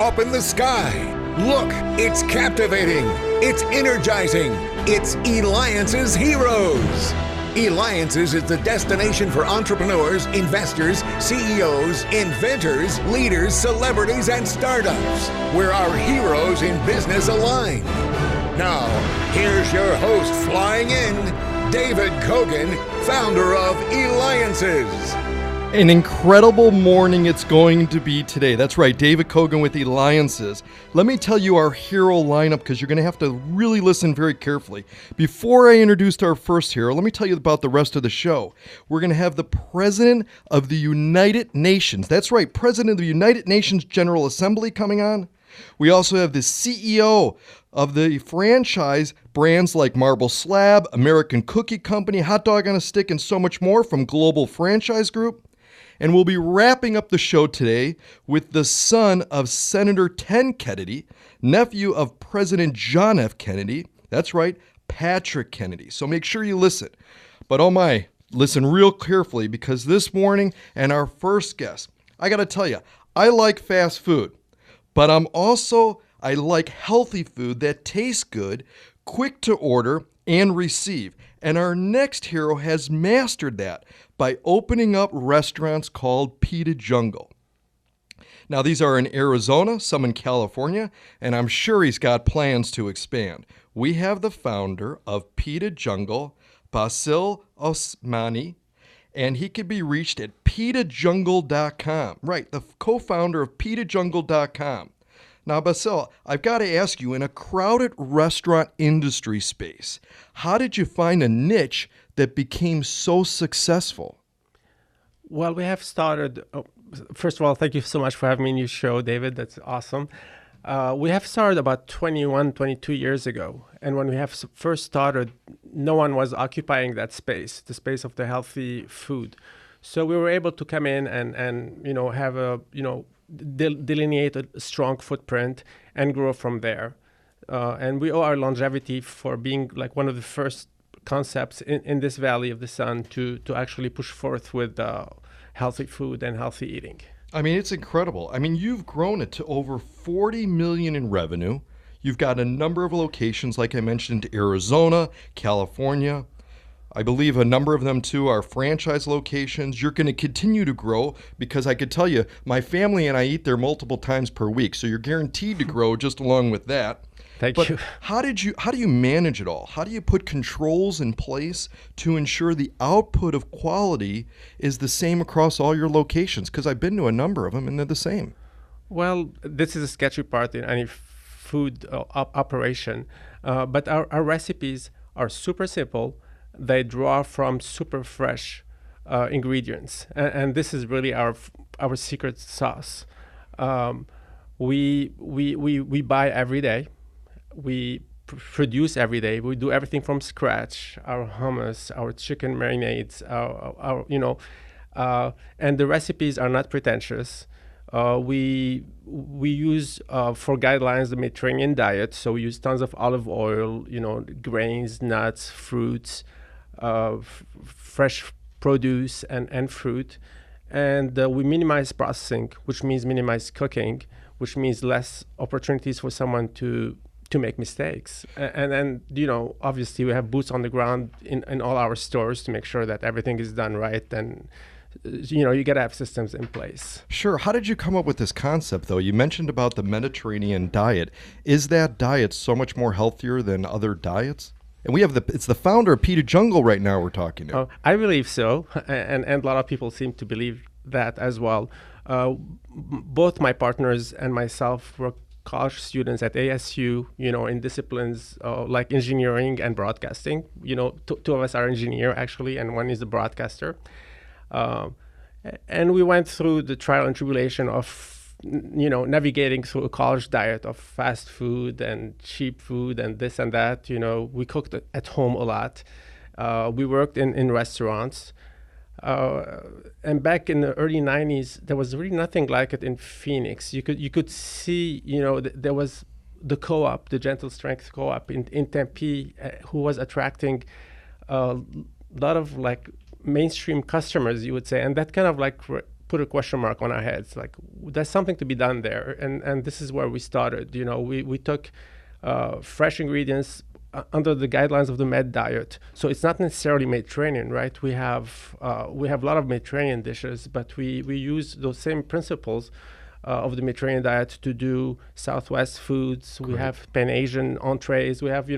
up in the sky. Look, it's captivating. It's energizing. It's Eliances Heroes. Eliances is the destination for entrepreneurs, investors, CEOs, inventors, leaders, celebrities, and startups, where our heroes in business align. Now, here's your host flying in, David Cogan, founder of Eliances. An incredible morning it's going to be today. That's right, David Cogan with Eliances. Let me tell you our hero lineup because you're going to have to really listen very carefully. Before I introduce our first hero, let me tell you about the rest of the show. We're going to have the President of the United Nations. That's right, President of the United Nations General Assembly coming on. We also have the CEO of the franchise brands like Marble Slab, American Cookie Company, Hot Dog on a Stick, and so much more from Global Franchise Group. And we'll be wrapping up the show today with the son of Senator Ted Kennedy, nephew of President John F. Kennedy. That's right, Patrick Kennedy. So make sure you listen. But oh my, listen real carefully because this morning and our first guest, I got to tell you, I like fast food, but I like healthy food that tastes good, quick to order and receive. And our next hero has mastered that by opening up restaurants called Pita Jungle. Now, these are in Arizona, some in California, and I'm sure he's got plans to expand. We have the founder of Pita Jungle, Bassel Osmani, and he can be reached at pitajungle.com. Right, the co-founder of pitajungle.com. Now, Bassel, I've got to ask you, in a crowded restaurant industry space, how did you find a niche that became so successful? Well, we have started, first of all, thank you so much for having me in your show, David. That's awesome. We have started about 22 years ago. And when we have first started, no one was occupying that space, the space of the healthy food. So we were able to come in and have a, delineate a strong footprint and grow from there. And we owe our longevity for being like one of the first concepts in this Valley of the Sun to actually push forth with healthy food and healthy eating. I mean, it's incredible. I mean, you've grown it to over $40 million in revenue. You've got a number of locations, like I mentioned, Arizona, California. I believe a number of them, too, are franchise locations. You're going to continue to grow because I could tell you, my family and I eat there multiple times per week, so you're guaranteed to grow just along with that. Thank you. How do you manage it all? How do you put controls in place to ensure the output of quality is the same across all your locations? Because I've been to a number of them, and they're the same. Well, this is a sketchy part in any food operation, but our recipes are super simple. They draw from super fresh ingredients, and this is really our secret sauce. We buy every day. We produce every day. We do everything from scratch. Our hummus, our chicken marinades, and the recipes are not pretentious. We use for guidelines the Mediterranean diet, so we use tons of olive oil, grains, nuts, fruits, fresh produce and fruit, and we minimize processing, which means minimize cooking, which means less opportunities for someone to make mistakes. And then, obviously we have boots on the ground in all our stores to make sure that everything is done right. And, you got to have systems in place. Sure. How did you come up with this concept, though? You mentioned about the Mediterranean diet. Is that diet so much more healthier than other diets? And we have it's the founder of Pita Jungle right now we're talking to. I believe so. And a lot of people seem to believe that as well. Both my partners and myself were college students at ASU, in disciplines like engineering and broadcasting. Two of us are engineer actually, and one is a broadcaster. And we went through the trial and tribulation of, navigating through a college diet of fast food and cheap food and this and that. We cooked at home a lot. We worked in restaurants. And back in the early 90s, there was really nothing like it in Phoenix. You could see, there was the co-op, the Gentle Strength co-op in Tempe, who was attracting a lot of like mainstream customers, you would say, and that kind of like put a question mark on our heads. Like, there's something to be done there. And this is where we started. We took fresh ingredients under the guidelines of the Med diet. So it's not necessarily Mediterranean, right? We have a lot of Mediterranean dishes, but we use those same principles of the Mediterranean diet to do Southwest foods. Great. We have Pan-Asian entrees. We have,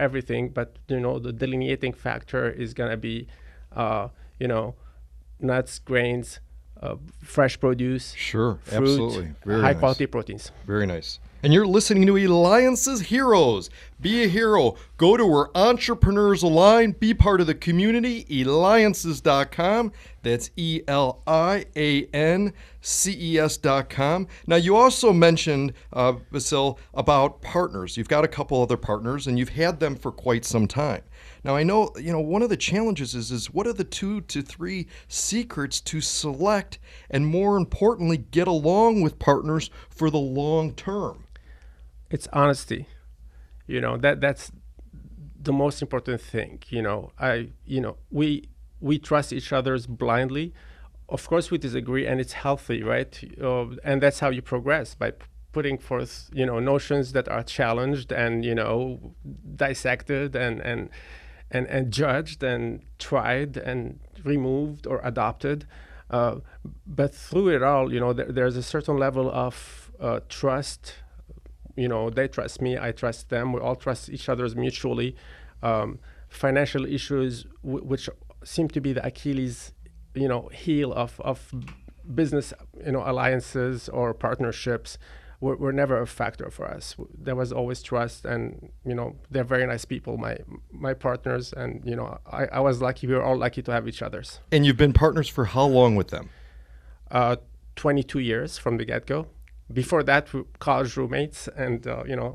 everything. But, the delineating factor is going to be, nuts, grains, fresh produce. Sure, fruit, absolutely. Very high nice. quality proteins. Very nice. And you're listening to Eliances Heroes. Be a hero. Go to where entrepreneurs align. Be part of the community. Eliances.com. That's ELIANCES.com. Now, you also mentioned, Bassel, about partners. You've got a couple other partners, and you've had them for quite some time. Now, I know, one of the challenges is what are the 2 to 3 secrets to select and, more importantly, get along with partners for the long term? It's honesty. That's the most important thing. We trust each other's blindly. Of course, we disagree, and it's healthy, right? And that's how you progress, by putting forth, notions that are challenged and, dissected and judged and tried and removed or adopted. But through it all, there's a certain level of trust. They trust me, I trust them. We all trust each other mutually. Financial issues, which seem to be the Achilles, heel of business, alliances or partnerships, were never a factor for us. There was always trust, and they're very nice people, my partners, and I was lucky. We were all lucky to have each other's. And you've been partners for how long with them? 22 years from the get-go. Before that, college roommates and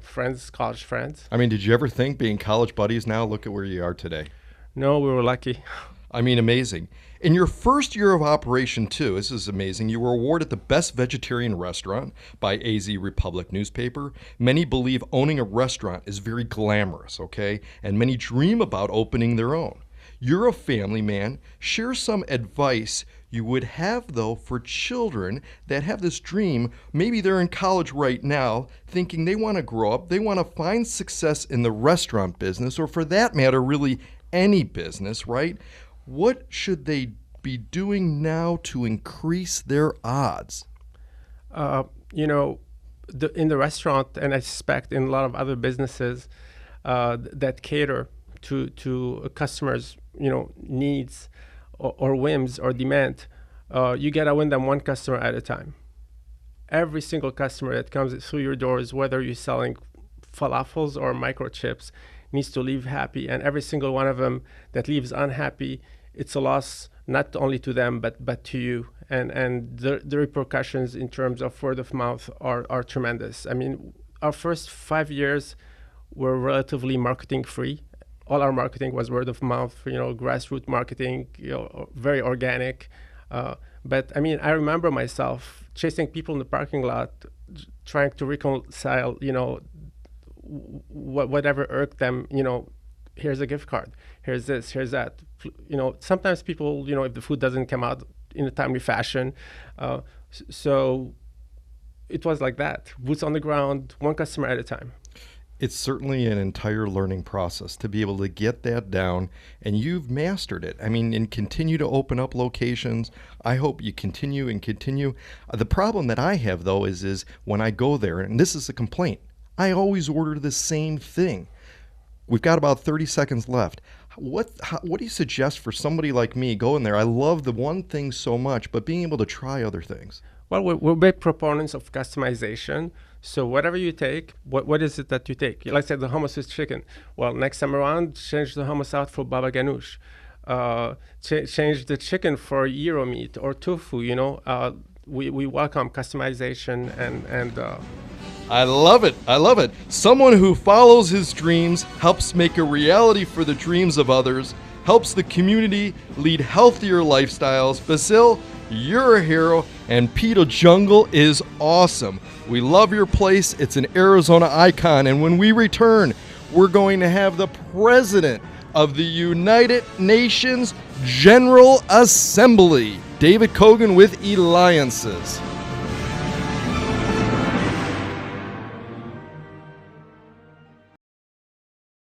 friends, college friends. I mean, did you ever think, being college buddies now, look at where you are today? No, we were lucky. I mean, amazing. In your first year of operation, too, this is amazing, you were awarded the Best Vegetarian Restaurant by AZ Republic newspaper. Many believe owning a restaurant is very glamorous, okay? And many dream about opening their own. You're a family man. Share some advice you would have, though, for children that have this dream. Maybe they're in college right now thinking they want to grow up, they want to find success in the restaurant business, or for that matter, really any business, right? What should they be doing now to increase their odds? In the restaurant, and I suspect in a lot of other businesses that cater to customers, needs or whims or demand, you gotta win them one customer at a time. Every single customer that comes through your doors, whether you're selling falafels or microchips, needs to leave happy. And every single one of them that leaves unhappy, it's a loss not only to them but to you. And the repercussions in terms of word of mouth are tremendous. I mean, our first 5 years were relatively marketing free. All our marketing was word of mouth, grassroots marketing, very organic. But I mean, I remember myself chasing people in the parking lot, trying to reconcile, whatever irked them. Here's a gift card. Here's this. Here's that. Sometimes people, if the food doesn't come out in a timely fashion, so it was like that. Boots on the ground, one customer at a time. It's certainly an entire learning process to be able to get that down, and you've mastered it. I mean, and continue to open up locations. I hope you continue and continue. The problem that I have, though, is when I go there, and this is a complaint, I always order the same thing. We've got about 30 seconds left. What do you suggest for somebody like me going there? I love the one thing so much, but being able to try other things. Well, we're big proponents of customization. So whatever you take, what is it that you take? Let's say the hummus with chicken. Well, next time around, change the hummus out for baba ganoush. Change the chicken for gyro meat or tofu. We welcome customization and. I love it. I love it. Someone who follows his dreams, helps make a reality for the dreams of others, helps the community lead healthier lifestyles. Bassel, you're a hero, and Pita Jungle is awesome. We love your place. It's an Arizona icon, and when we return, we're going to have the president of the United Nations General Assembly. David Cogan with Eliances.